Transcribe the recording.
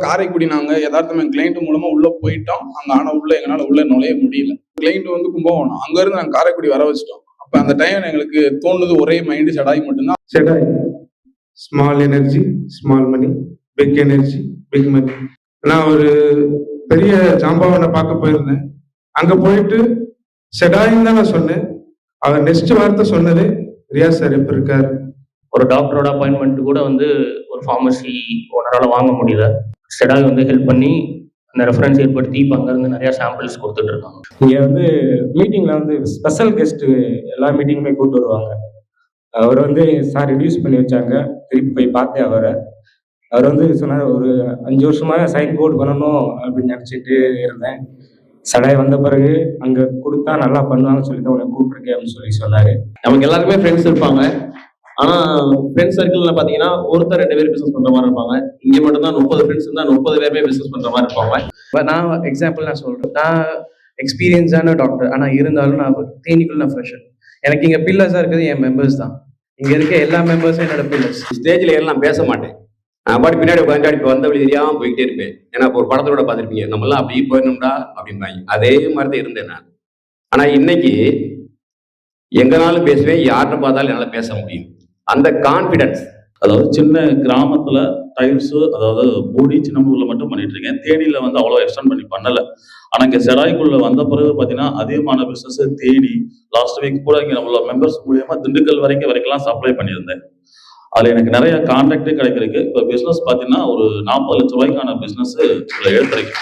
காரைக்குடி நாங்க யதார்த்தமா கிளைண்ட் மூலமா உள்ள போயிட்டோம். அங்க ஆனா எங்களால உள்ள நுழைய முடியல. கிளைண்ட் வந்து கும்பகோணம், அங்க இருந்து நாங்க காரைக்குடி வர வச்சிட்டோம். அப்ப அந்த டைம் எங்களுக்கு தோணுது ஒரே மைண்ட் செடாய் மட்டும்தான். செடாய் ஸ்மால் எனர்ஜி ஸ்மால் மணி, பிக் எனர்ஜி பிக் மணி. நான் ஒரு பெரிய ஜாம்பவானை பார்க்க போயிருந்தேன். அங்க போயிட்டு செடாயின்னு தான் நான் சொன்னேன். அவர் நெக்ஸ்ட் வார்த்தை சொன்னது ரியாஸ் சார் எப்ப இருக்காரு. ஒரு டாக்டரோட அப்பாயின்மெண்ட் கூட வந்து ஒரு ஃபார்மசி ஓனரால் வாங்க முடியல. செடாய் வந்து ஹெல்ப் பண்ணி அந்த ரெஃபரன்ஸ் ஏற்படுத்தி இப்போ அங்கேருந்து நிறையா சாம்பிள்ஸ் கொடுத்துட்டு இருக்காங்க. இங்கே வந்து மீட்டிங்கில் வந்து ஸ்பெஷல் கெஸ்ட்டு எல்லா மீட்டிங்குமே கூப்பிட்டு வருவாங்க. அவர் வந்து சார் ரிடியூஸ் பண்ணி வச்சாங்க. திருப்பி போய் பார்த்தேன் அவர் வந்து சொன்னார், ஒரு 5 வருஷமாக சைன் போர்டு பண்ணணும் அப்படின்னு நினச்சிட்டு இருந்தேன். செடாய் வந்த பிறகு அங்கே கொடுத்தா நல்லா பண்ணுவாங்கன்னு சொல்லி தான் உன்னை கூப்பிட்டுருக்கேன் அப்படின்னு சொல்லி சொன்னார். நமக்கு எல்லாருக்குமே ஃப்ரெண்ட்ஸ் இருப்பாங்க. ஆனால் ஃப்ரெண்ட்ஸ் சர்க்கிளில் பார்த்தீங்கன்னா ஒருத்தர் 2 பேர் பிஸ்னஸ் பண்ணுற மாதிரி இருப்பாங்க. இங்கே மட்டும்தான் 30 ஃப்ரெண்ட்ஸ் இருந்தால் 30 பேருமே பிஸ்னஸ் பண்ணுற மாதிரி இருப்பாங்க. நான் எக்ஸாம்பிள் நான் சொல்கிறேன், நான் எக்ஸ்பீரியன்ஸான டாக்டர், ஆனால் இருந்தாலும் நான் தேனிக்குள்ள நான் ஃப்ரெஷர். எனக்கு இங்கே பில்லர்ஸாக இருக்கிறது என் மெம்பர்ஸ் தான். இங்கே இருக்க எல்லா மெம்பர்ஸும் என்னோட பில்லர்ஸ். ஸ்டேஜில் எல்லாம் பேச மாட்டேன். நான் பாட்டு பின்னாடி உட்காந்து இப்போ வந்த வழி தெரியாமல் போய்கிட்டே இருப்பேன். ஏன்னா ஒரு படத்தோட பார்த்துருப்பீங்க, நம்மளாம் அப்படியே போயிடணும்டா அப்படிம்பாங்க. அதே மாதிரி தான் இருந்தேன் நான். ஆனால் இன்னைக்கு எங்கனாலும் பேசுவேன், யார்கிட்ட பார்த்தாலும் என்னால் பேச முடியும். அந்த கான்ஃபிடன்ஸ். அதாவது சின்ன கிராமத்துல டைல்ஸு, அதாவது மூடி சின்னமூர்ல மட்டும் பண்ணிட்டு இருக்கேன். தேனியில வந்து அவ்வளோ எக்ஸ்டெண்ட் பண்ணி பண்ணல. ஆனா இங்க செடாய்க்குள்ள வந்த பிறகு பாத்தீங்கன்னா அதிகமான பிசினஸ் தேனி. லாஸ்ட் வீக் கூட இங்க நம்மளோட மெம்பர்ஸ் மூலியமா திண்டுக்கல் வரைக்கும் சப்ளை பண்ணியிருந்தேன். அதுல எனக்கு நிறைய கான்டாக்டே கிடைக்கிறதுக்கு இப்போ பிசினஸ் பாத்தீங்கன்னா ஒரு 40 லட்சம் ரூபாய்க்கான பிசினஸ் எடுத்திருக்கு.